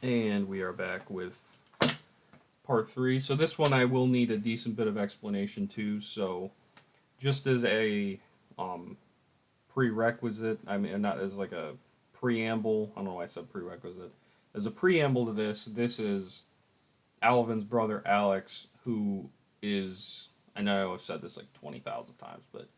And we are back with part 3. So this one I will need a decent bit of explanation too. So just as a um, prerequisite, I mean not as like a preamble. I don't know why I said prerequisite. As a preamble to this, this is Alvin's brother Alex, who is, I know I've said this like 20,000 times, but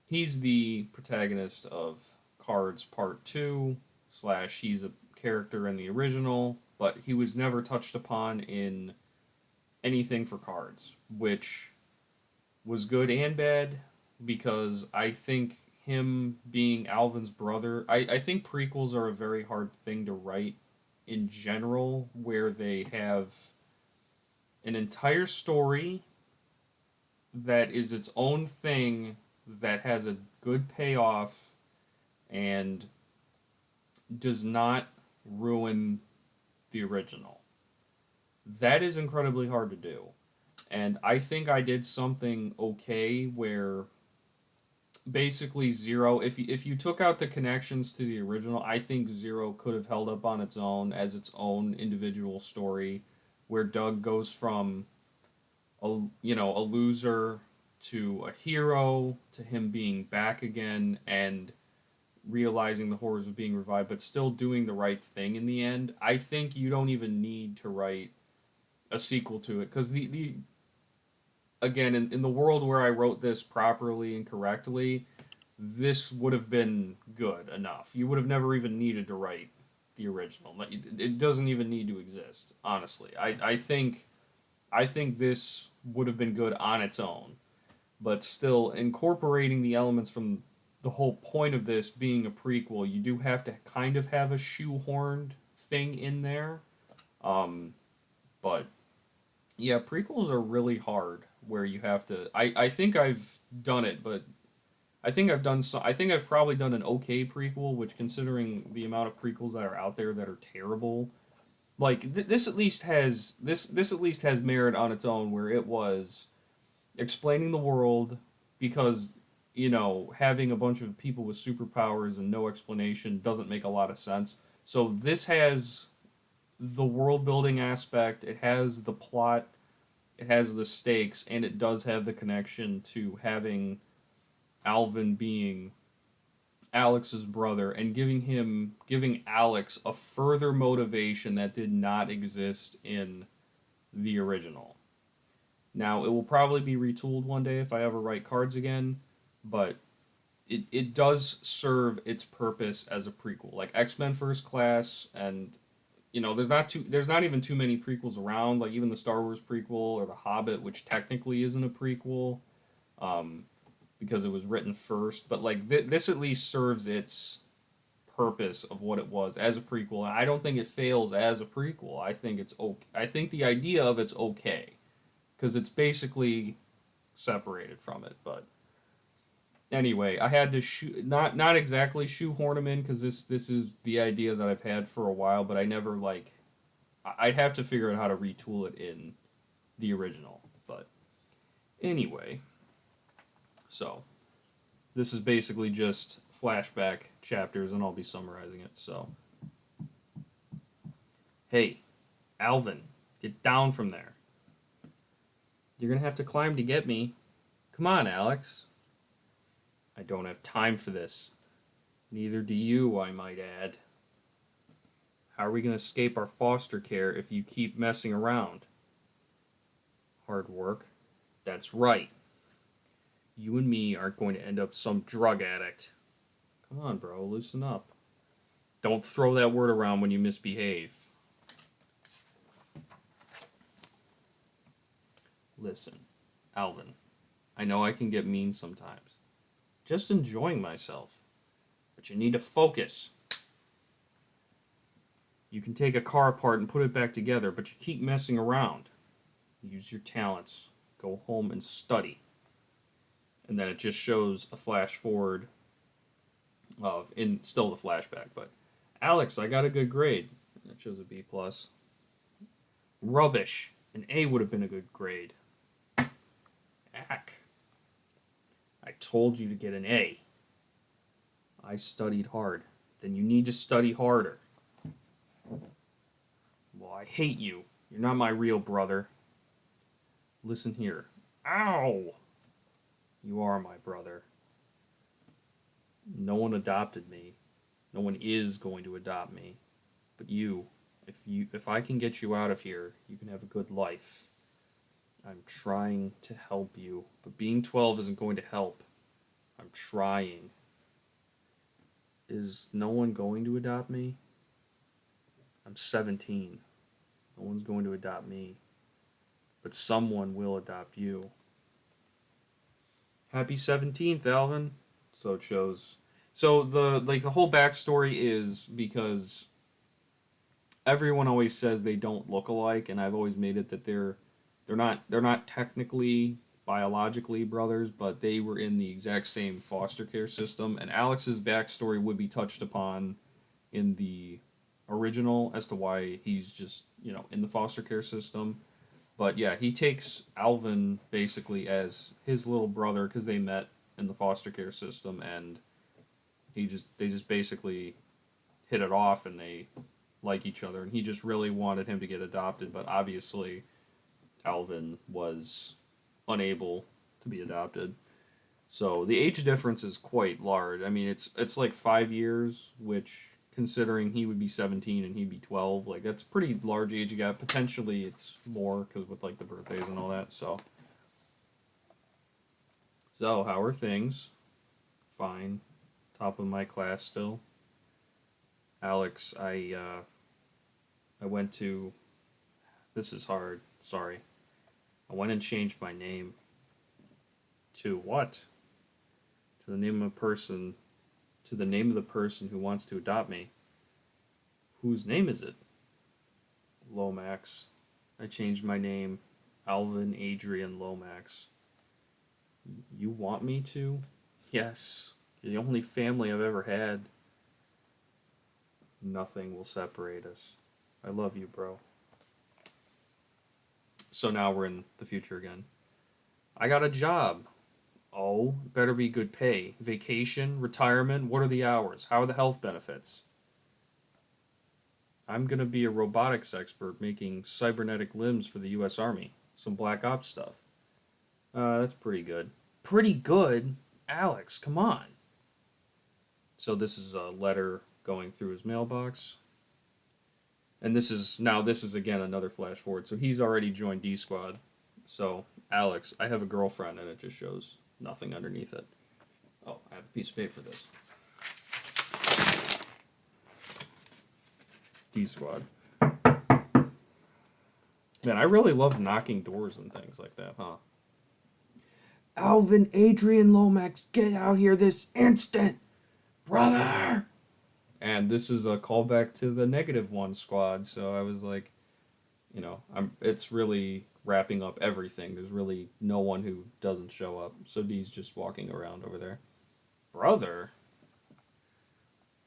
he's the protagonist of Cards Part 2, slash, he's a character in the original, but he was never touched upon in anything for Cards, which was good and bad because I think him being Alvin's brother, I think prequels are a very hard thing to write in general, where they have an entire story that is its own thing that has a good payoff and does not ruin the original. That is incredibly hard to do. And I think I did something okay where basically Zero, if you took out the connections to the original, I think Zero could have held up on its own as its own individual story where Doug goes from a loser to a hero to him being back again and realizing the horrors of being revived, but still doing the right thing in the end. I think you don't even need to write a sequel to it because the again in the world where I wrote this properly and correctly, this would have been good enough. You would have never even needed to write the original. It doesn't even need to exist. Honestly, I think this would have been good on its own, but still incorporating the elements from the whole point of this being a prequel, you do have to kind of have a shoehorned thing in there. Um, but yeah, prequels are really hard where you have to. I think I've done it, but I think I've done so. I think I've probably done an okay prequel, which considering the amount of prequels that are out there that are terrible, like this at least has this at least has merit on its own, where it was explaining the world because having a bunch of people with superpowers and no explanation doesn't make a lot of sense. So this has the world building aspect, it has the plot, it has the stakes, and it does have the connection to having Alvin being Alex's brother and giving Alex a further motivation that did not exist in the original. Now, it will probably be retooled one day if I ever write cards again, but it does serve its purpose as a prequel. Like X-Men First Class, and there's not even too many prequels around, like even the Star Wars prequel or The Hobbit, which technically isn't a prequel. Um, because it was written first, but like this at least serves its purpose of what it was as a prequel. And I don't think it fails as a prequel. I think it's okay. I think the idea of it's okay because it's basically separated from it. But anyway, I had to not exactly shoehorn them in because this is the idea that I've had for a while, but I never like. I'd have to figure out how to retool it in the original. But anyway, so this is basically just flashback chapters, and I'll be summarizing it. So, hey, Alvin, get down from there. You're gonna have to climb to get me. Come on, Alex. I don't have time for this. Neither do you, I might add. How are we gonna escape our foster care if you keep messing around? Hard work. That's right. You and me aren't going to end up some drug addict. Come on, bro, loosen up. Don't throw that word around when you misbehave. Listen, Alvin, I know I can get mean sometimes. Just enjoying myself. But you need to focus. You can take a car apart and put it back together, but you keep messing around. Use your talents. Go home and study. And then it just shows a flash forward of, in still the flashback, but Alex, I got a good grade. That shows a B plus. Rubbish. An A would have been a good grade. Ack. I told you to get an A. I studied hard. Then you need to study harder. hate you. You're not my real brother. Listen here. Ow! You are my brother. No one adopted me. No one is going to adopt me. But if I can get you out of here, you can have a good life. I'm trying to help you, but being 12 isn't going to help. I'm trying. Is no one going to adopt me? I'm 17. No one's going to adopt me. But someone will adopt you. Happy 17th, Alvin. So it shows. So the whole backstory is because everyone always says they don't look alike, and I've always made it that they're not technically biologically brothers, but they were in the exact same foster care system. And Alex's backstory would be touched upon in the original as to why he's just in the foster care system. But yeah, he takes Alvin basically as his little brother because they met in the foster care system, and they just basically hit it off and they like each other, and he just really wanted him to get adopted, but obviously Alvin was unable to be adopted. So the age difference is quite large. I mean, it's like 5 years, which considering he would be 17 and he'd be 12, like that's a pretty large age gap. Potentially it's more because with like the birthdays and all that. So how are things? Fine. Top of my class still. Alex, I went to. This is hard. Sorry. I went and changed my name. To what? To the name of a person. To the name of the person who wants to adopt me. Whose name is it? Lomax. I changed my name. Alvin Adrian Lomax. You want me to? Yes. You're the only family I've ever had. Nothing will separate us. I love you, bro. So now we're in the future again. I got a job. Oh, better be good pay. Vacation, retirement, what are the hours? How are the health benefits? I'm going to be a robotics expert making cybernetic limbs for the US Army. Some Black Ops stuff. That's pretty good. Pretty good? Alex, come on. So this is a letter going through his mailbox. And this is again another flash forward. So he's already joined D Squad. So, Alex, I have a girlfriend, and it just shows nothing underneath it. Oh, I have a piece of paper for this. D Squad. Man, I really love knocking doors and things like that, huh? Alvin Adrian Lomax, get out here this instant! Brother! And this is a callback to the -1 squad, so I was like, it's really wrapping up everything. There's really no one who doesn't show up. So D's just walking around over there. Brother?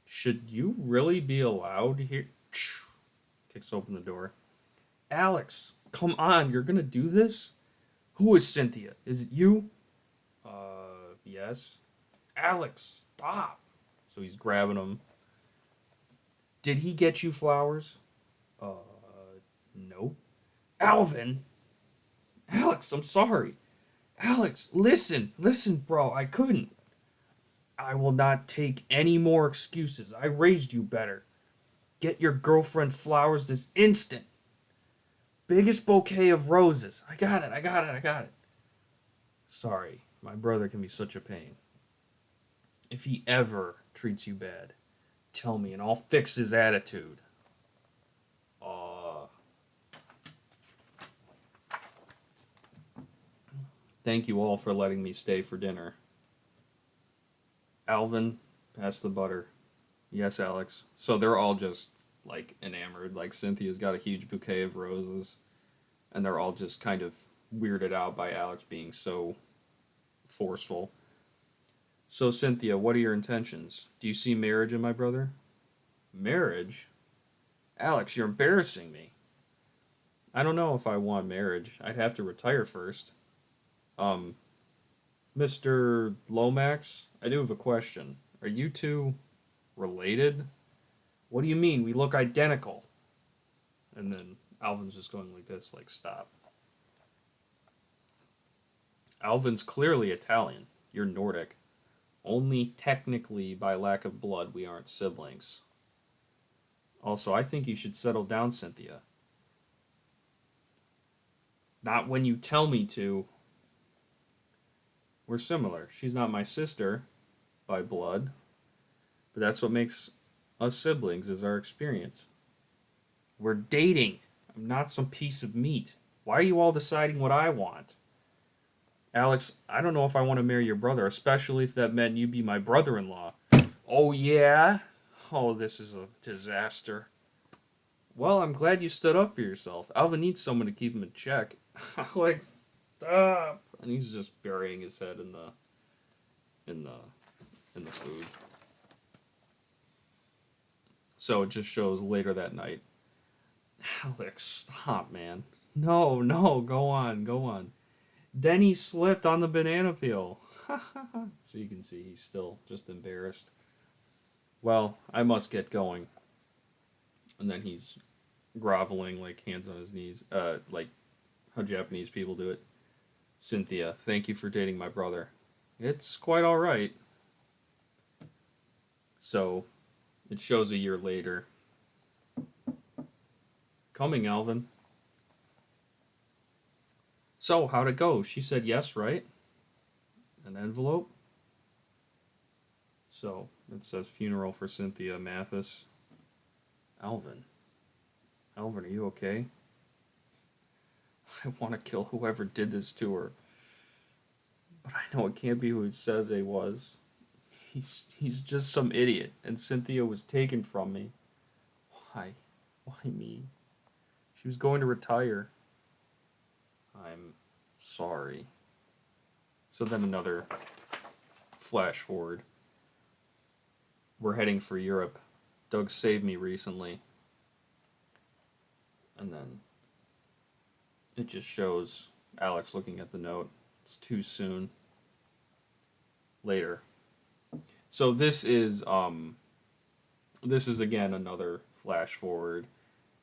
Should you really be allowed here? Kicks open the door. Alex, come on, you're gonna do this? Who is Cynthia? Is it you? Yes. Alex, stop. So he's grabbing him. Did he get you flowers? No. Alvin! Alex, I'm sorry. Alex, listen, bro, I couldn't. I will not take any more excuses. I raised you better. Get your girlfriend flowers this instant. Biggest bouquet of roses. I got it. Sorry, my brother can be such a pain. If he ever treats you bad, tell me and I'll fix his attitude. Thank you all for letting me stay for dinner. Alvin, pass the butter. Yes, Alex. So they're all just, like, enamored. Like, Cynthia's got a huge bouquet of roses. And they're all just kind of weirded out by Alex being so forceful. So, Cynthia, what are your intentions? Do you see marriage in my brother? Marriage? Alex, you're embarrassing me. I don't know if I want marriage. I'd have to retire first. Mr. Lomax, I do have a question. Are you two related? What do you mean? We look identical. And then Alvin's just going like this, like, stop. Alvin's clearly Italian. You're Nordic. Only technically, by lack of blood, we aren't siblings. Also, I think you should settle down, Cynthia. Not when you tell me to. We're similar. She's not my sister by blood, but that's what makes us siblings is our experience. We're dating. I'm not some piece of meat. Why are you all deciding what I want? Alex, I don't know if I want to marry your brother, especially if that meant you be my brother-in-law. Oh, yeah? Oh, this is a disaster. Well, I'm glad you stood up for yourself. Alvin needs someone to keep him in check. Alex, stop! And he's just burying his head in the in the food. So it just shows later that night. Alex, stop, man. No, no, go on, go on. Then he slipped on the banana peel. So you can see he's still just embarrassed. Well, I must get going. And then he's groveling, like hands on his knees, like how Japanese people do it. Cynthia, thank you for dating my brother. It's quite alright. So, it shows a year later. Coming, Alvin. So, how'd it go? She said yes, right? An envelope? So, it says funeral for Cynthia Mathis. Alvin. Alvin, are you okay? I want to kill whoever did this to her. But I know it can't be who he says he was. He's just some idiot, and Cynthia was taken from me. Why? Why me? She was going to retire. I'm sorry. So then another flash forward. We're heading for Europe. Doug saved me recently. And then it just shows Alex looking at the note. It's too soon. Later. So this is again another flash forward.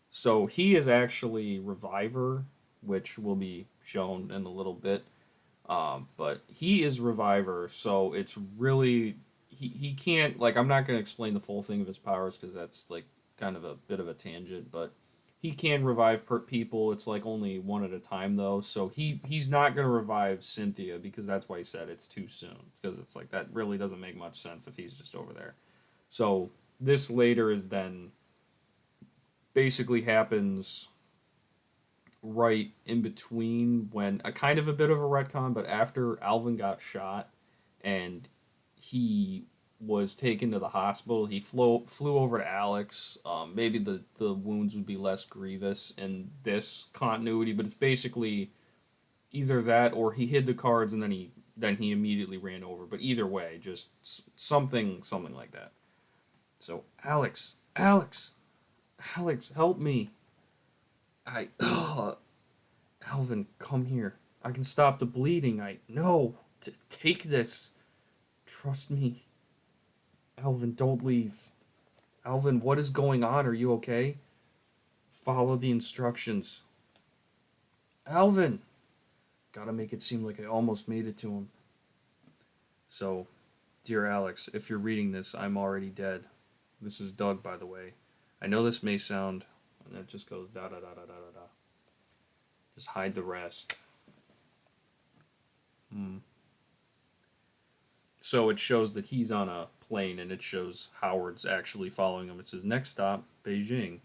So he is actually Reviver, which will be shown in a little bit. But he is Reviver, so it's really he can't, like, I'm not going to explain the full thing of his powers because that's like kind of a bit of a tangent, but he can revive people. It's like only one at a time though, so he's not going to revive Cynthia because that's why he said it's too soon, because it's like that really doesn't make much sense if he's just over there. So this later is then basically happens right in between when a kind of a bit of a retcon, but after Alvin got shot and he was taken to the hospital, he flew over to Alex. Maybe the wounds would be less grievous in this continuity, but it's basically either that or he hid the cards and then he immediately ran over. But either way, just something like that. So Alex, help me! I Alvin, come here. I can stop the bleeding. No, take this. Trust me. Alvin, don't leave. Alvin, what is going on? Are you okay? Follow the instructions. Alvin! Gotta make it seem like I almost made it to him. So, dear Alex, if you're reading this, I'm already dead. This is Doug, by the way. I know this may sound... And it just goes da da da da da da da. Just hide the rest. So it shows that he's on a plane, and it shows Howard's actually following him. It says, next stop, Beijing.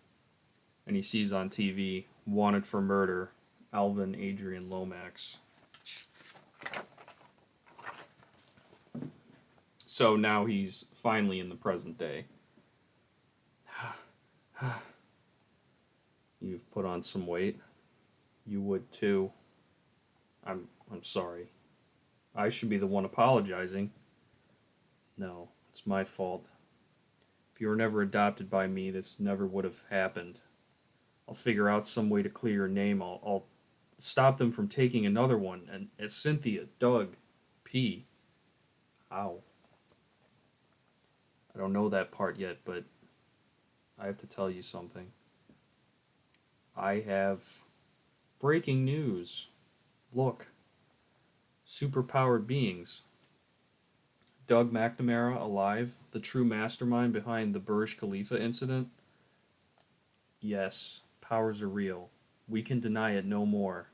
And he sees on TV, wanted for murder, Alvin Adrian Lomax. So now he's finally in the present day. You've put on some weight. You would too. I'm sorry. I should be the one apologizing. No, it's my fault. If you were never adopted by me, this never would have happened. I'll figure out some way to clear your name. I'll stop them from taking another one. And as Cynthia, Doug, P. Ow. I don't know that part yet, but I have to tell you something. I have breaking news. Look, superpowered beings. Doug McNamara alive, the true mastermind behind the Burj Khalifa incident? Yes, powers are real. We can deny it no more.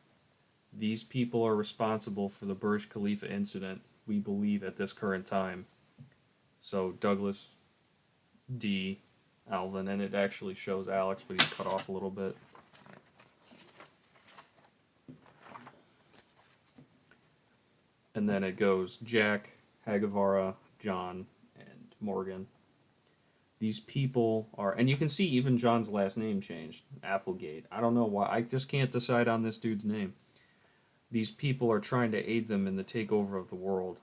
These people are responsible for the Burj Khalifa incident, we believe at this current time. So Douglas D. Alvin, and it actually shows Alex, but he's cut off a little bit. And then it goes Jack, Hagavara, John, and Morgan. These people are, and you can see even John's last name changed, Applegate. I don't know why, I just can't decide on this dude's name. These people are trying to aid them in the takeover of the world.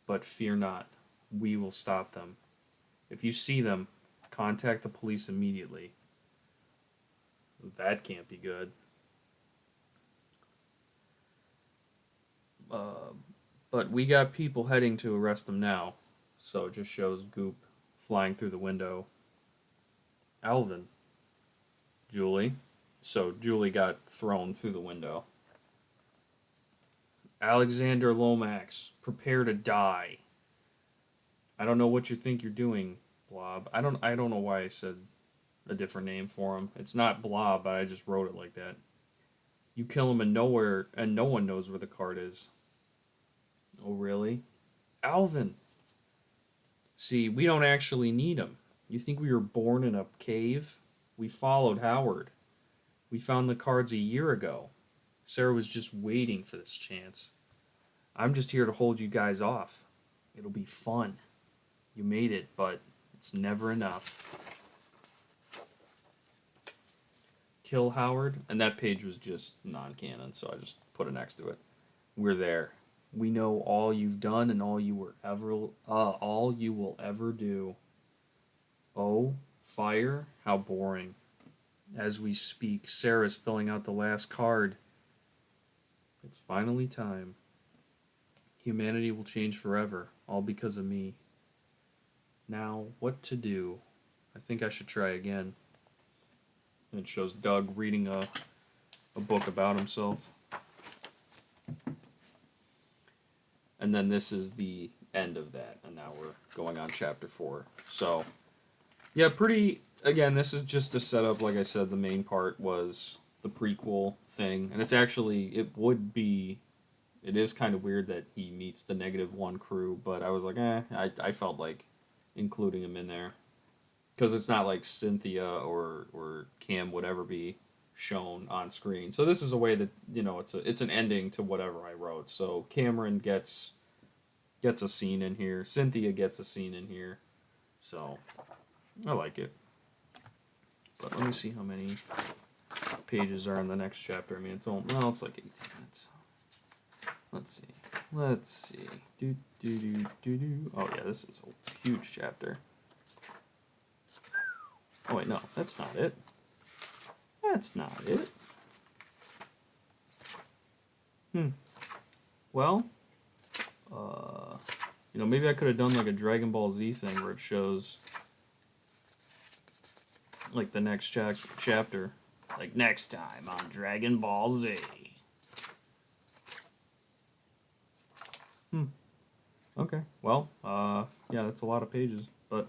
But fear not, we will stop them. If you see them, contact the police immediately. That can't be good. But we got people heading to arrest them now. So it just shows Goop flying through the window. Alvin. Julie. So Julie got thrown through the window. Alexander Lomax, prepare to die. I don't know what you think you're doing, Blob. I don't know why I said a different name for him. It's not Blob, but I just wrote it like that. You kill him and no one knows where the card is. Oh, really? Alvin! See, we don't actually need him. You think we were born in a cave? We followed Howard. We found the cards a year ago. Sarah was just waiting for this chance. I'm just here to hold you guys off. It'll be fun. You made it, but it's never enough. Kill Howard, and that page was just non-canon, so I just put it next to it. We're there. We know all you've done and all you will ever do. Oh, fire? How boring. As we speak, Sarah's filling out the last card. It's finally time. Humanity will change forever, all because of me. Now, what to do? I think I should try again. And it shows Doug reading a book about himself. And then this is the end of that, and now we're going on chapter 4. So, yeah, again, this is just a setup. Like I said, the main part was the prequel thing, and it is kind of weird that he meets the -1 crew, but I was like, I felt like including him in there. Because it's not like Cynthia or Cam would ever be shown on screen. So this is a way that, it's an ending to whatever I wrote. So Cameron gets a scene in here. Cynthia gets a scene in here. So I like it. But let me see how many pages are in the next chapter. I mean, it's like 18 minutes. Let's see. Oh yeah, this is a huge chapter. Oh wait, no, that's not it. That's not it. Well, maybe I could have done like a Dragon Ball Z thing where it shows like the next chapter. Like next time on Dragon Ball Z. Okay, well, yeah, that's a lot of pages. But,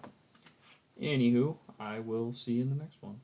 anywho, I will see you in the next one.